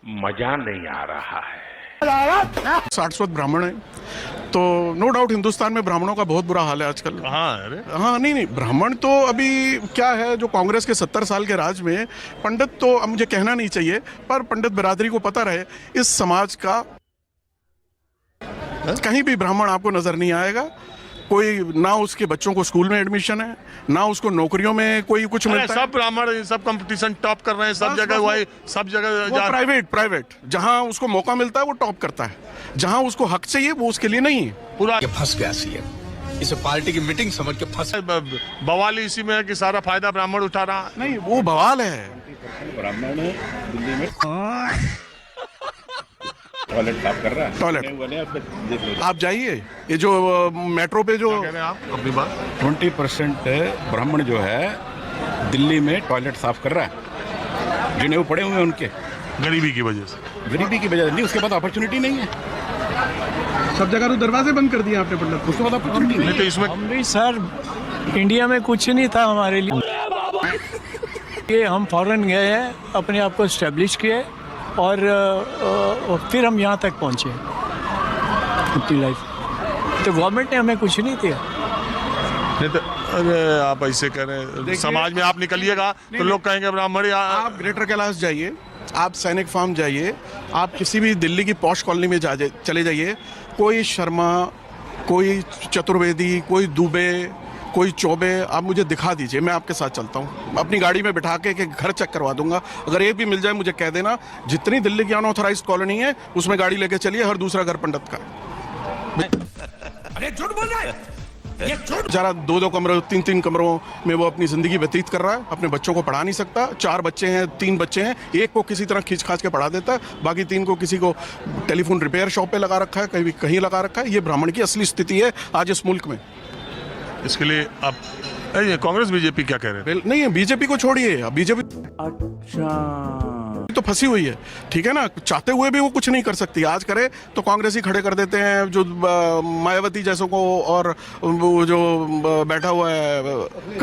मजा नहीं आ रहा है। सारस्वत ब्राह्मण है, तो नो डाउट हिंदुस्तान में ब्राह्मणों का बहुत बुरा हाल है आजकल। हाँ अरे हाँ, नहीं ब्राह्मण तो अभी क्या है, जो कांग्रेस के 70 साल के राज में पंडित, तो अब मुझे कहना नहीं चाहिए, पर पंडित बिरादरी को पता रहे इस समाज का कहीं भी ब्राह्मण आपको नजर नहीं आएगा। कोई ना उसके बच्चों को स्कूल में एडमिशन है, ना उसको नौकरियों में कोई कुछ मिलता है। सब ब्राह्मण सब कंपटीशन टॉप कर रहे हैं, सब जगह वही, सब जगह प्राइवेट जहां उसको मौका मिलता है वो टॉप करता है, जहां उसको हक चाहिए वो उसके लिए नहीं है। पूरा फंस गया सीएम, इसे पार्टी की मीटिंग समझ के फंस। बवाल इसी में है कि सारा फायदा ब्राह्मण उठा रहा। नहीं, वो बवाल है। ब्राह्मण दिल्ली में टॉयलेट साफ कर रहा है। टॉयलेट आप जाइए, ये जो मेट्रो पे जो कह रहे हैं आप अपनी बात। 20% ब्राह्मण जो है दिल्ली में टॉयलेट साफ कर रहा है, जिन्हें वो पड़े हुए हैं उनके, गरीबी की वजह से। गरीबी की वजह नहीं, उसके बाद अपॉर्चुनिटी नहीं है। सब जगह तो दरवाजे बंद कर दिए आपने पंडित, उसके बाद अपॉर्चुनिटी नहीं तो इसमें हम भी सर इंडिया में कुछ नहीं था हमारे लिए, ये हम फॉरेन गए हैं, अपने आप को एस्टेब्लिश किए और फिर हम यहाँ तक पहुँचे अपनी लाइफ। तो गवर्नमेंट ने हमें कुछ नहीं दिया। नहीं तो अरे आप ऐसे करें, समाज में आप निकलिएगा तो लोग कहेंगे ब्राह्मण। आप ग्रेटर कैलाश जाइए, आप सैनिक फार्म जाइए, आप किसी भी दिल्ली की पॉश कॉलोनी में चले जाइए, कोई शर्मा, कोई चतुर्वेदी, कोई दुबे, कोई चौबे, आप मुझे दिखा दीजिए, मैं आपके साथ चलता हूँ, अपनी गाड़ी में बिठा के घर चेक करवा दूंगा। अगर एक भी मिल जाए मुझे कह देना। जितनी दिल्ली की अनऑथराइज्ड कॉलोनी है उसमें गाड़ी लेके चलिए, हर दूसरा घर पंडित का। अरे झूठ बोल रहा है ये, झूठ। जरा 2-2 कमरों 3-3 कमरों में वो अपनी जिंदगी व्यतीत कर रहा है, अपने बच्चों को पढ़ा नहीं सकता। 4 बच्चे हैं, 3 बच्चे हैं, एक को किसी तरह खींच खाच के पढ़ा देता है, बाकी 3 को किसी को टेलीफोन रिपेयर शॉप पे लगा रखा है, कहीं लगा रखा है। ये ब्राह्मण की असली स्थिति है आज इस मुल्क में। इसके लिए आप कांग्रेस बीजेपी क्या कह रहे हैं? नहीं है, बीजेपी को छोड़िए, अब बीजेपी तो फंसी हुई है, ठीक है ना। चाहते हुए भी वो कुछ नहीं कर सकती। आज करे तो कांग्रेस ही खड़े कर देते हैं, जो मायावती जैसों को, और वो जो बैठा हुआ है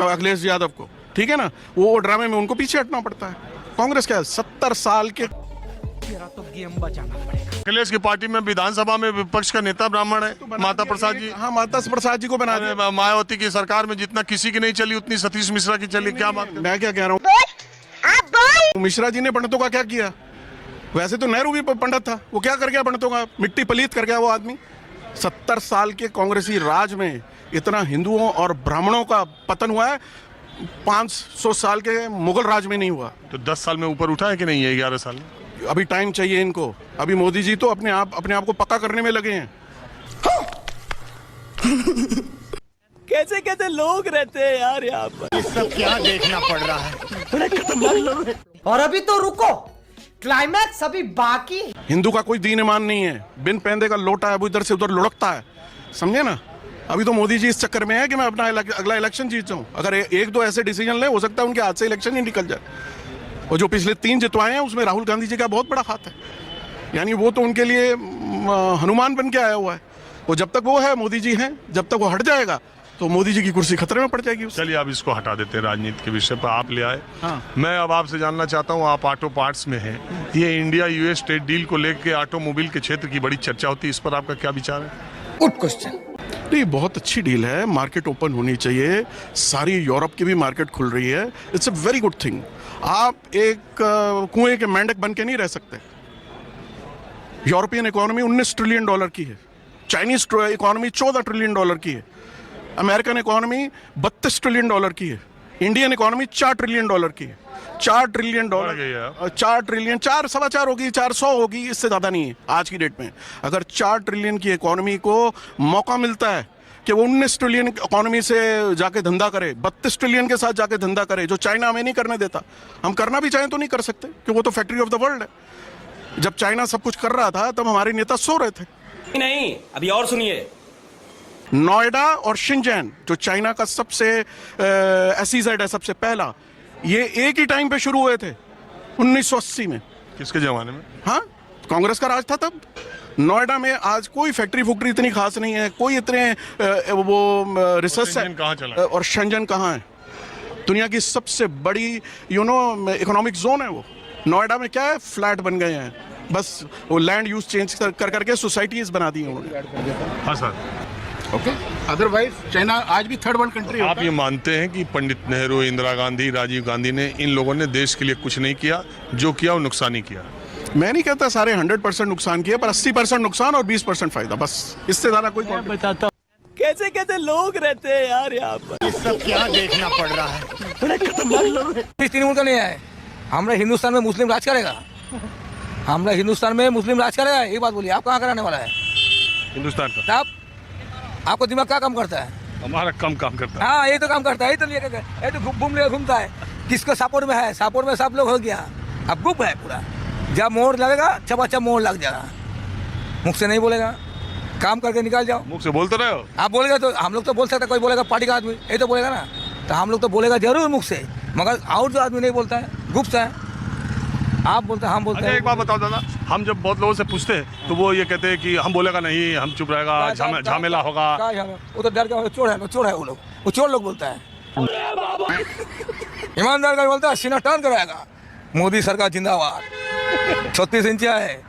अखिलेश यादव को, ठीक है ना, वो ड्रामे में उनको पीछे हटना पड़ता है। कांग्रेस क्या है, 70 साल के अखिलेश की पार्टी में विधानसभा में विपक्ष का नेता ब्राह्मण है, माता प्रसाद जी। हाँ, माता प्रसाद जी को बना दिया। मायावती की सरकार में जितना किसी की नहीं चली उतनी सतीश मिश्रा की चली। क्या बात? मैं क्या कह रहा हूँ, मिश्रा जी ने पंडितों का क्या किया? वैसे तो नेहरू भी पंडित था, वो क्या कर गया पंडितों का? मिट्टी पलीत कर गया वो आदमी। 70 साल के कांग्रेसी राज में इतना हिंदुओं और ब्राह्मणों का पतन हुआ है, 500 साल के मुगल राज में नहीं हुआ। तो 10 साल में ऊपर उठा है कि नहीं है? 11 साल में अभी टाइम चाहिए इनको। अभी मोदी जी तो अपने आप को पक्का करने में लगे हैं। कैसे कैसे लोग रहते हैं यार यहाँ पर, ये सब क्या देखना पड़ रहा है। और अभी तो रुको, क्लाइमैक्स अभी बाकी। हिंदू का कोई दीन ईमान नहीं है, बिन पहनदे का लोटा है वो इधर से उधर लुढ़कता है, समझे ना। अभी तो मोदी जी इस चक्कर में है कि मैं अपना अगला इलेक्शन जीत जाऊं। अगर 1-2 ऐसे डिसीजन ले, हो सकता है उनके हाथ से इलेक्शन ही निकल जाए। और जो पिछले 3 जितवाए हैं उसमें राहुल गांधी जी का बहुत बड़ा हाथ है, यानी वो तो उनके लिए हनुमान बन के आया हुआ है। वो जब तक वो है, मोदी जी हैं, जब तक वो हट जाएगा तो मोदी जी की कुर्सी खतरे में पड़ जाएगी। चलिए आप इसको हटा देते हैं, राजनीति के विषय पर आप ले आए। हाँ। मैं अब आपसे जानना चाहता हूँ, आप ऑटो पार्ट्स में हैं, ये इंडिया यूएस ट्रेड डील को लेकर ऑटोमोबाइल के क्षेत्र की बड़ी चर्चा होती है, इस पर आपका क्या विचार है? Good question. नहीं, बहुत अच्छी डील है, मार्केट ओपन होनी चाहिए, सारी यूरोप की भी मार्केट खुल रही है, it's a very good thing. आप एक कुएं के मेंढक बन के नहीं रह सकते। यूरोपियन इकोनॉमी $19 ट्रिलियन की है, चाइनीज इकोनॉमी $14 ट्रिलियन की है, अमेरिकन इकोनॉमी $32 ट्रिलियन की है, इंडियन इकोनॉमी $4 ट्रिलियन की है। $4 ट्रिलियन, 4 ट्रिलियन, 4-4.25 होगी, 400 होगी, इससे ज़्यादा नहीं है आज की डेट में। अगर 4 ट्रिलियन की इकोनॉमी को मौका मिलता है कि वो 19 ट्रिलियन इकोनॉमी से जाके धंधा करे, 32 ट्रिलियन के साथ जाके धंधा करे, जो चाइना हमें नहीं करने देता। हम करना भी चाहें तो नहीं कर सकते, क्योंकि वो तो फैक्ट्री ऑफ द वर्ल्ड है। जब चाइना सब कुछ कर रहा था तब हमारे नेता सो रहे थे। नहीं, अभी और सुनिए। नोएडा और शिनचैन, जो चाइना का सबसे SEZ है, सबसे पहला, ये एक ही टाइम पे शुरू हुए थे 1980 में। किसके जमाने में? हाँ, कांग्रेस का राज था तब। नोएडा में आज कोई फैक्ट्री इतनी खास नहीं है, कोई इतने वो रिसर्च है। और शेंजन कहाँ है? दुनिया की सबसे बड़ी इकोनॉमिक जोन है वो। नोएडा में क्या है, फ्लैट बन गए हैं, बस वो लैंड यूज चेंज कर करके सोसाइटीज बना दी हैं उन्होंने। हाँ सर, ओके, अदरवाइज चाइना आज भी थर्ड वर्ल्ड कंट्री आप ये मानते हैं कि पंडित नेहरू, इंदिरा गांधी, राजीव गांधी ने, इन लोगों ने देश के लिए कुछ नहीं किया, जो किया वो नुकसान ही किया? मैं नहीं कहता सारे 100% नुकसान किए, पर 80% नुकसान और 20% फायदा, बस इससे ज्यादा कोई मैं बताता हूँ कैसे कैसे लोग रहते हैं यार यहाँ पर। तीन मुल्क नहीं है, हमारे हिंदुस्तान में मुस्लिम राज करेगा, हमारा हिंदुस्तान में मुस्लिम राज करेगा, ये बात बोलिए। आप कहाँ कराने वाला है हिंदुस्तान का? आप, आपको दिमाग क्या काम करता है? हमारा कम काम करता है। हाँ, यही तो काम करता है, यही तो घूमता है। किसको सपोर्ट में है? सपोर्ट में सब लोग हो गया, अब गुप है पूरा। जब मोड़ लगेगा चपा मोड़ लग जाएगा, मुख से नहीं बोलेगा, काम करके निकाल जाओ। मुख से बोलते रहे हो? आप बोलेगा तो हम लोग तो बोल सकते, कोई बोलेगा पार्टी का आदमी यही तो बोलेगा ना, तो हम लोग तो बोलेगा जरूर मुख से, मगर और जो आदमी नहीं बोलता है, गुप्त है। आप बोलते हैं, हम बोलते हैं। एक बात बताओ दादा, हम जब बहुत लोगों से पूछते हैं तो वो ये कहते हैं कि हम बोलेगा नहीं, हम चुप रहेगा, झमेला होगा। वो तो डर के चोर है वो लोग, वो चोर लोग बोलता है। ईमानदार का बोलता है, सीना टर्न कराएगा। मोदी सरकार जिंदाबाद। 36 इंच है,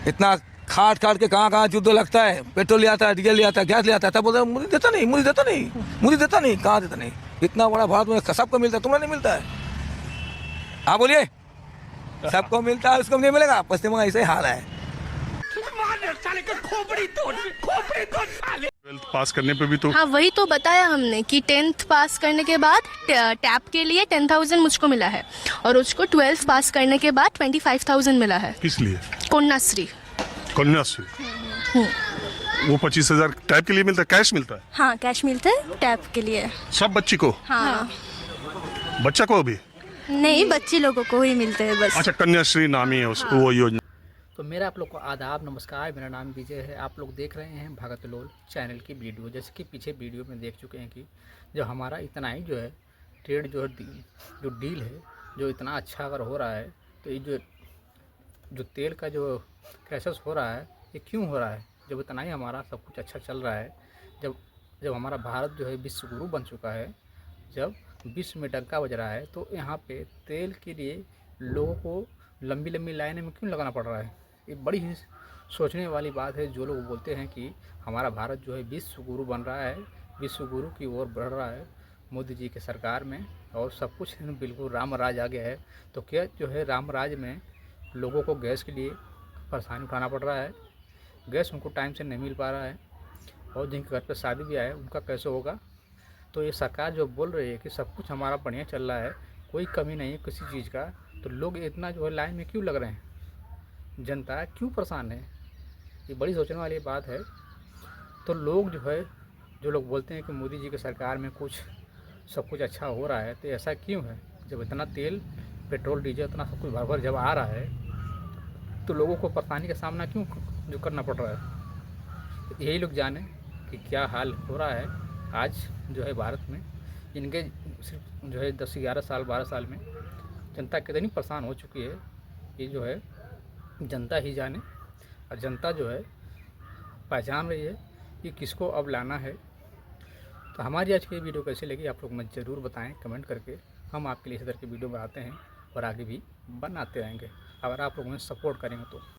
इतना खाट के कहाँ युद्ध लगता है, पेट्रोल ले आता है, डीजल ले आता है, गैस ले आता है, तब बोलता है मुझे देता नहीं, कहाँ देता नहीं। इतना बड़ा भारत में सबको मिलता है, तुम्हें नहीं मिलता है। हाँ बोलिए, सबको मिलता है, उसको नहीं मिलेगा। पश्चिम बंगाल ऐसे हाल है। ट्वेल्थ पास करने पे भी तो हाँ, वही तो बताया हमने कि 10th पास करने के बाद टैप के लिए 10,000 मुझको मिला है, और उसको 12th पास करने के बाद 25,000 मिला है। किस लिए? कन्याश्री। कन्याश्री वो 25,000 टैप के लिए मिलता है, कैश मिलता है? हाँ, कैश मिलता है टैप के लिए। सब बच्ची को? हाँ। बच्चा को भी नहीं, बच्चे लोगों को ही मिलते हैं बस। अच्छा, कन्याश्री नामी है उस वो योजना। तो मेरा आप लोग को आदाब, नमस्कार। मेरा नाम विजय है। आप लोग देख रहे हैं भगत लोल चैनल की वीडियो। जैसे कि पीछे वीडियो में देख चुके हैं कि जो हमारा इतना ही जो है ट्रेड जो है जो डील है, जो इतना अच्छा अगर हो रहा है, तो ये जो तेल का जो क्राइसिस हो रहा है, ये क्यों हो रहा है? जब इतना ही हमारा सब कुछ अच्छा चल रहा है, जब हमारा भारत जो है विश्व गुरु बन चुका है, जब विश्व में डंका बज रहा है, तो यहाँ पे तेल के लिए लोगों को लंबी लंबी लाइनें में क्यों लगाना पड़ रहा है? ये बड़ी ही सोचने वाली बात है। जो लोग बोलते हैं कि हमारा भारत जो है विश्व गुरु बन रहा है, विश्व गुरु की ओर बढ़ रहा है मोदी जी के सरकार में, और सब कुछ बिल्कुल राम राज आ गया है, तो क्या जो है राम राज में लोगों को गैस के लिए परेशानी उठाना पड़ रहा है? गैस उनको टाइम से नहीं मिल पा रहा है, और जिनके घर पर शादी भी आए उनका कैसे होगा? तो ये सरकार जो बोल रही है कि सब कुछ हमारा बढ़िया चल रहा है, कोई कमी नहीं है किसी चीज़ का, तो लोग इतना जो है लाइन में क्यों लग रहे हैं? जनता क्यों परेशान है? ये बड़ी सोचने वाली बात है। तो लोग जो है, जो लोग बोलते हैं कि मोदी जी की सरकार में सब कुछ अच्छा हो रहा है, तो ऐसा क्यों है? जब इतना तेल, पेट्रोल, डीजल, इतना सब कुछ भर जब आ रहा है, तो लोगों को परेशानी का सामना क्यों जो करना पड़ रहा है? तो यही लोग जाने कि क्या हाल हो रहा है आज जो है भारत में। इनके सिर्फ जो है 10-11 साल 12 साल में जनता कितनी परेशान हो चुकी है, ये जो है जनता ही जाने। और जनता जो है पहचान रही है कि किसको अब लाना है। तो हमारी आज की वीडियो कैसी लगी आप लोग मुझे ज़रूर बताएं कमेंट करके। हम आपके लिए इस तरह की वीडियो बनाते हैं और आगे भी बनाते रहेंगे, अगर आप लोग हमें सपोर्ट करेंगे तो।